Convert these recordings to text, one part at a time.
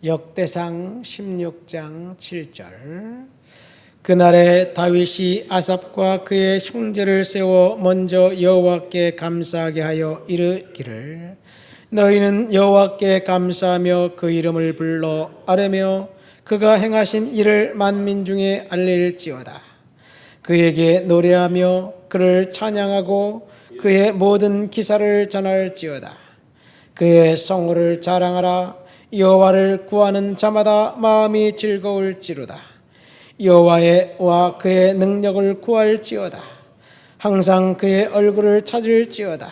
역대상 16장 7절. 그날에 다윗이 아삽과 그의 형제를 세워 먼저 여호와께 감사하게 하여 이르기를, 너희는 여호와께 감사하며 그 이름을 불러 아뢰며 그가 행하신 일을 만민 중에 알릴지어다. 그에게 노래하며 그를 찬양하고 그의 모든 기사를 전할지어다. 그의 성호를 자랑하라. 여호와를 구하는 자마다 마음이 즐거울지로다. 여호와와 그의 능력을 구할지어다. 항상 그의 얼굴을 찾을지어다.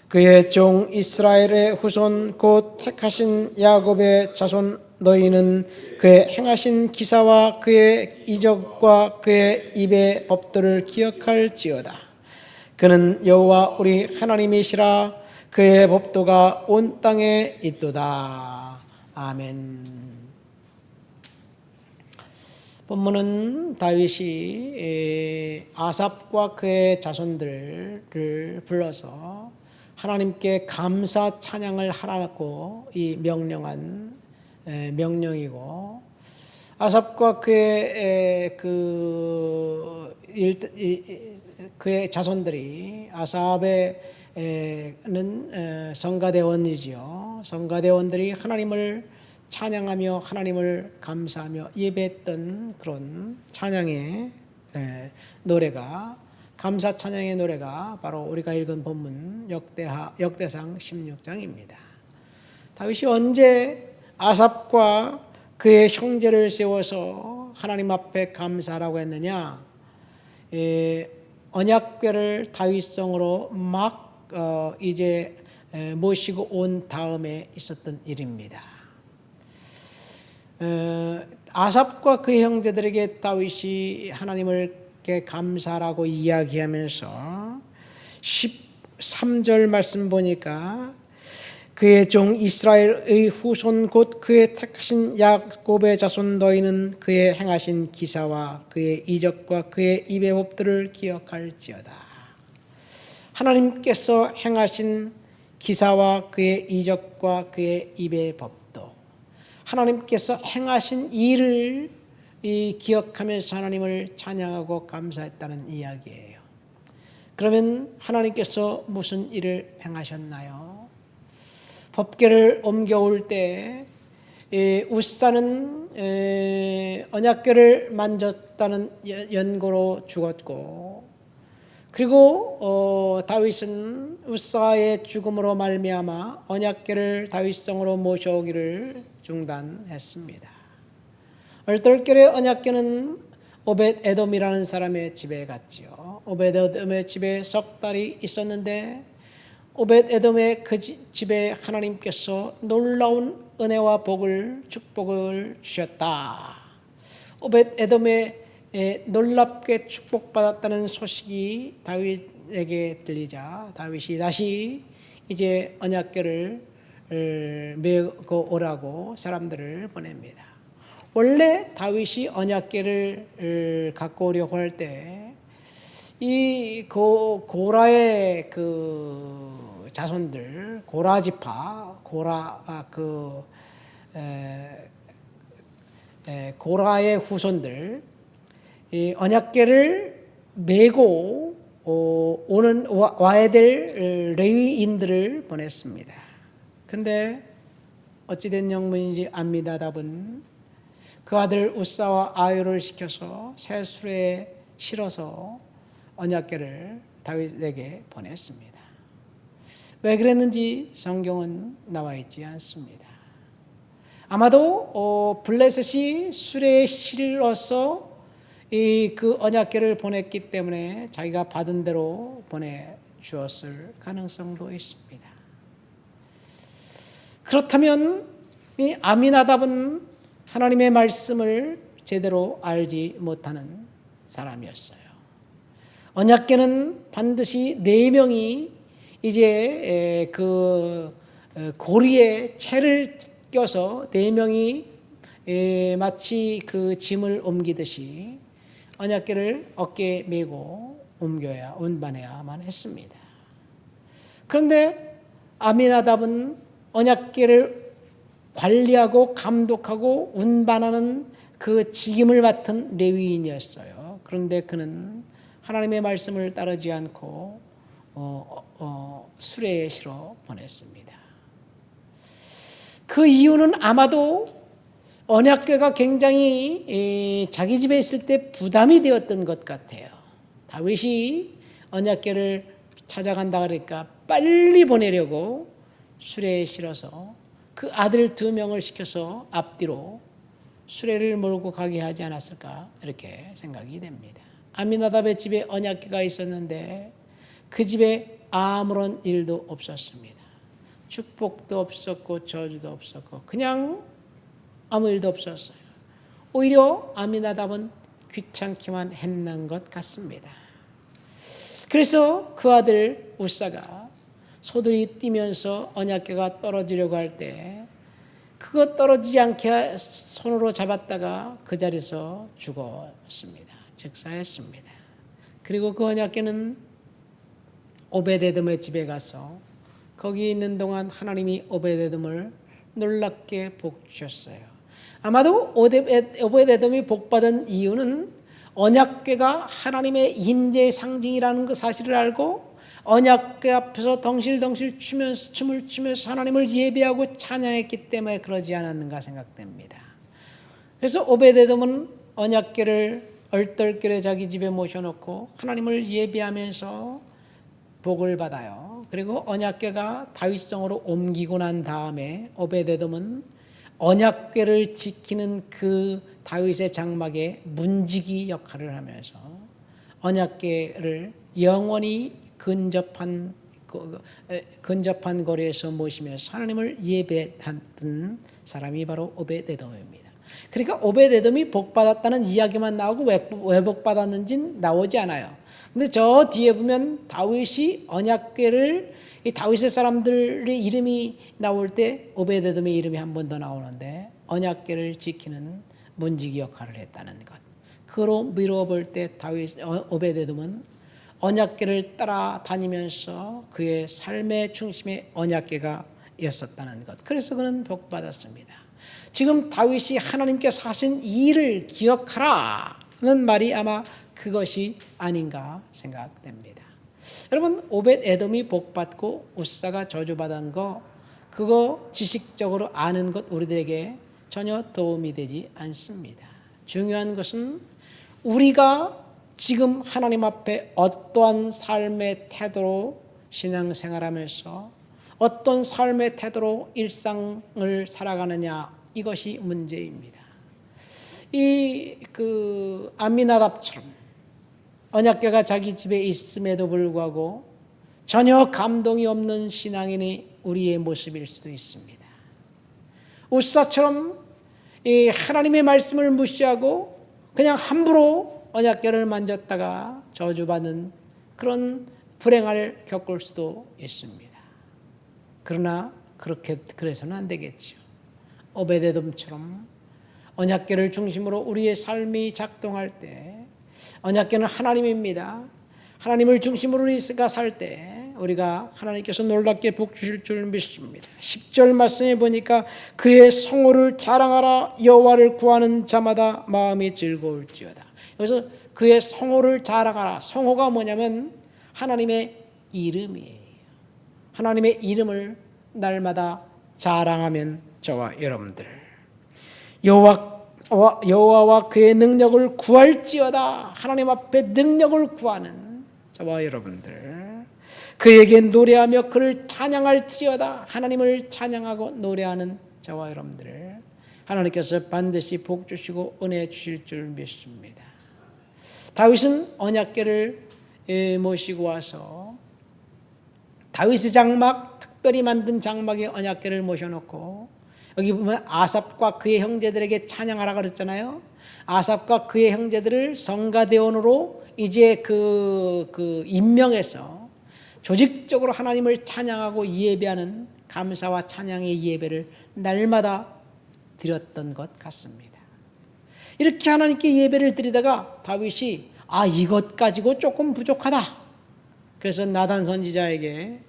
그의 종 이스라엘의 후손 곧 택하신 야곱의 자손 너희는 그의 행하신 기사와 그의 이적과 그의 입의 법도를 기억할지어다. 그는 여호와 우리 하나님이시라. 그의 법도가 온 땅에 있도다. 아멘. 본문은 다윗이 아삽과 그의 자손들을 불러서 하나님께 감사 찬양을 하라고 이 명령한 명령이고, 아삽과 그의 자손들이, 아삽의 는 성가대원이지요. 성가대원들이 하나님을 찬양하며 하나님을 감사하며 예배했던 그런 찬양의 노래가, 감사 찬양의 노래가 바로 우리가 읽은 본문 역대상 16장입니다. 다윗이 언제 아삽과 그의 형제를 세워서 하나님 앞에 감사하라고 했느냐? 언약궤를 다윗성으로 막 이제 모시고 온 다음에 있었던 일입니다. 아삽과 그의 형제들에게 다윗이 하나님께 감사라고 이야기하면서 13절 말씀 보니까, 그의 종 이스라엘의 후손 곧 그의 택하신 야곱의 자손 너희는 그의 행하신 기사와 그의 이적과 그의 입의 법들을 기억할지어다. 하나님께서 행하신 기사와 그의 이적과 그의 입의 법도, 하나님께서 행하신 일을 기억하면서 하나님을 찬양하고 감사했다는 이야기예요. 그러면 하나님께서 무슨 일을 행하셨나요? 법궤를 옮겨올 때 우사는 언약궤를 만졌다는 연고로 죽었고, 그리고 다윗은 우사의 죽음으로 말미암아 언약궤를 다윗성으로 모셔오기를 중단했습니다. 얼떨결에 언약궤는 오벳 에돔이라는 사람의 집에 갔지요. 오벳 에돔의 집에 석 달이 있었는데, 오벳 에돔의 그 집에 하나님께서 놀라운 은혜와 축복을 주셨다. 오벳 에돔의 놀랍게 축복받았다는 소식이 다윗에게 들리자 다윗이 다시 이제 언약궤를 메고 오라고 사람들을 보냅니다. 원래 다윗이 언약궤를 갖고 오려고 할 때 이 고라의 그 자손들, 고라 지파, 고라의 후손들, 이 언약궤를 메고 와야 될 레위인들을 보냈습니다. 근데 어찌된 영문인지 암미나답은 그 아들 우사와 아유를 시켜서 새술에 실어서 언약궤를 다윗에게 보냈습니다. 왜 그랬는지 성경은 나와 있지 않습니다. 아마도 블레셋이 수레에 실어서 그 언약궤를 보냈기 때문에 자기가 받은 대로 보내주었을 가능성도 있습니다. 그렇다면 이 아미나답은 하나님의 말씀을 제대로 알지 못하는 사람이었어요. 언약궤는 반드시 4명이 이제 그 고리에 채를 껴서 4명이 마치 그 짐을 옮기듯이 언약궤를 어깨에 메고 운반해야만 했습니다. 그런데 아미나답은 언약궤를 관리하고 감독하고 운반하는 그 직임을 맡은 레위인이었어요. 그런데 그는 하나님의 말씀을 따르지 않고 수레시로 보냈습니다. 그 이유는 아마도 언약궤가 굉장히 자기 집에 있을 때 부담이 되었던 것 같아요. 다윗이 언약궤를 찾아간다 그러니까 빨리 보내려고 수레에 실어서 그 아들 2명을 시켜서 앞뒤로 수레를 몰고 가게 하지 않았을까 이렇게 생각이 됩니다. 아미나답의 집에 언약궤가 있었는데 그 집에 아무런 일도 없었습니다. 축복도 없었고 저주도 없었고 그냥 아무 일도 없었어요. 오히려 아미나답은 귀찮기만 했는 것 같습니다. 그래서 그 아들 우사가 소들이 뛰면서 언약궤가 떨어지려고 할 때 그거 떨어지지 않게 손으로 잡았다가 그 자리에서 죽었습니다. 즉사했습니다. 그리고 그 언약궤는 오베데돔의 집에 가서 거기 있는 동안 하나님이 오베데돔을 놀랍게 복 주셨어요. 아마도 오베데돔이 복받은 이유는 언약궤가 하나님의 임재의 상징이라는 그 사실을 알고 언약궤 앞에서 덩실덩실 춤을 추면서 하나님을 예배하고 찬양했기 때문에 그러지 않았는가 생각됩니다. 그래서 오베데돔은 언약궤를 얼떨결에 자기 집에 모셔놓고 하나님을 예배하면서 복을 받아요. 그리고 언약궤가 다윗성으로 옮기고 난 다음에 오베데돔은 언약궤를 지키는 그 다윗의 장막에 문지기 역할을 하면서 언약궤를 영원히 근접한 거리에서 모시면서 하나님을 예배했던 사람이 바로 오베데돔입니다. 그러니까 오베데돔이 복받았다는 이야기만 나오고 왜 복받았는지는 나오지 않아요. 근데 저 뒤에 보면 다윗이 언약궤를 이 다윗의 사람들의 이름이 나올 때 오베데돔의 이름이 한 번 더 나오는데 언약궤를 지키는 문지기 역할을 했다는 것. 그로 미뤄볼 때 오베데돔은 언약궤를 따라다니면서 그의 삶의 중심에 언약궤가 있었다는 것. 그래서 그는 복받았습니다. 지금 다윗이 하나님께서 하신 일을 기억하라는 말이 아마 그것이 아닌가 생각됩니다. 여러분 오벳에돔이 복받고 우사가 저주받은 거 그거 지식적으로 아는 것 우리들에게 전혀 도움이 되지 않습니다. 중요한 것은 우리가 지금 하나님 앞에 어떠한 삶의 태도로 신앙생활하면서 어떤 삶의 태도로 일상을 살아가느냐 이것이 문제입니다. 아미나답처럼 언약궤가 자기 집에 있음에도 불구하고 전혀 감동이 없는 신앙인이 우리의 모습일 수도 있습니다. 우사처럼 하나님의 말씀을 무시하고 그냥 함부로 언약궤를 만졌다가 저주받는 그런 불행을 겪을 수도 있습니다. 그러나 그래서는 안 되겠죠. 오베데돔처럼 언약궤를 중심으로 우리의 삶이 작동할 때 언약궤는 하나님입니다. 하나님을 중심으로 우리가 살 때 우리가 하나님께서 놀랍게 복 주실 줄 믿습니다. 10절 말씀에 보니까 그의 성호를 자랑하라 여호와를 구하는 자마다 마음이 즐거울지어다. 그래서 그의 성호를 자랑하라. 성호가 뭐냐면 하나님의 이름이에요. 하나님의 이름을 날마다 자랑하면 저와 여러분들 여호와와 그의 능력을 구할지어다. 하나님 앞에 능력을 구하는 저와 여러분들 그에게 노래하며 그를 찬양할지어다. 하나님을 찬양하고 노래하는 저와 여러분들 하나님께서 반드시 복 주시고 은혜 주실 줄 믿습니다. 다윗은 언약궤를 모시고 와서 다윗의 장막 특별히 만든 장막에 언약궤를 모셔놓고 여기 보면 아삽과 그의 형제들에게 찬양하라 그랬잖아요. 아삽과 그의 형제들을 성가대원으로 이제 그 임명해서 조직적으로 하나님을 찬양하고 예배하는 감사와 찬양의 예배를 날마다 드렸던 것 같습니다. 이렇게 하나님께 예배를 드리다가 다윗이 이것 가지고 조금 부족하다. 그래서 나단 선지자에게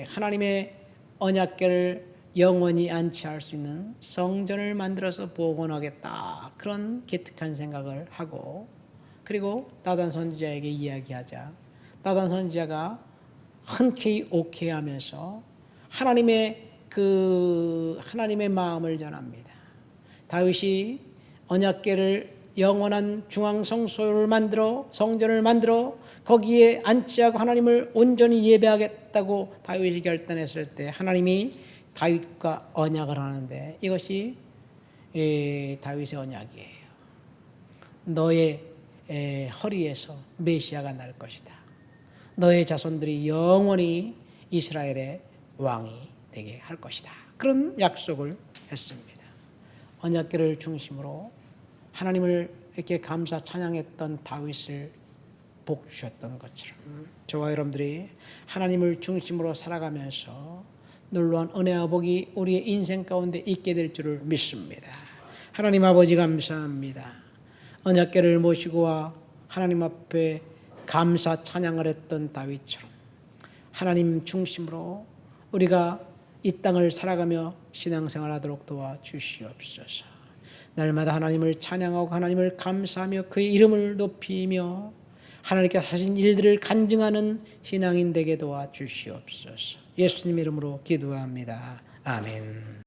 하나님의 언약궤를 영원히 안치할 수 있는 성전을 만들어서 복원하겠다. 그런 기특한 생각을 하고, 그리고 나단 선지자에게 이야기하자 나단 선지자가 흔쾌히 오케이 하면서 하나님의 마음을 전합니다. 다윗이 언약궤를 영원한 중앙성소를 만들어 성전을 만들어 거기에 안치하고 하나님을 온전히 예배하겠다고 다윗이 결단했을 때 하나님이 다윗과 언약을 하는데 이것이 다윗의 언약이에요. 너의 허리에서 메시아가 날 것이다. 너의 자손들이 영원히 이스라엘의 왕이 되게 할 것이다. 그런 약속을 했습니다. 언약궤를 중심으로 하나님을 이렇게 감사 찬양했던 다윗을 복 주셨던 것처럼 저와 여러분들이 하나님을 중심으로 살아가면서 놀라운 은혜와 복이 우리의 인생 가운데 있게 될 줄을 믿습니다. 하나님 아버지 감사합니다. 언약궤를 모시고 와 하나님 앞에 감사 찬양을 했던 다윗처럼 하나님 중심으로 우리가 이 땅을 살아가며 신앙생활하도록 도와주시옵소서. 날마다 하나님을 찬양하고 하나님을 감사하며 그의 이름을 높이며 하나님께서 하신 일들을 간증하는 신앙인 되게 도와주시옵소서. 예수님 이름으로 기도합니다. 아멘.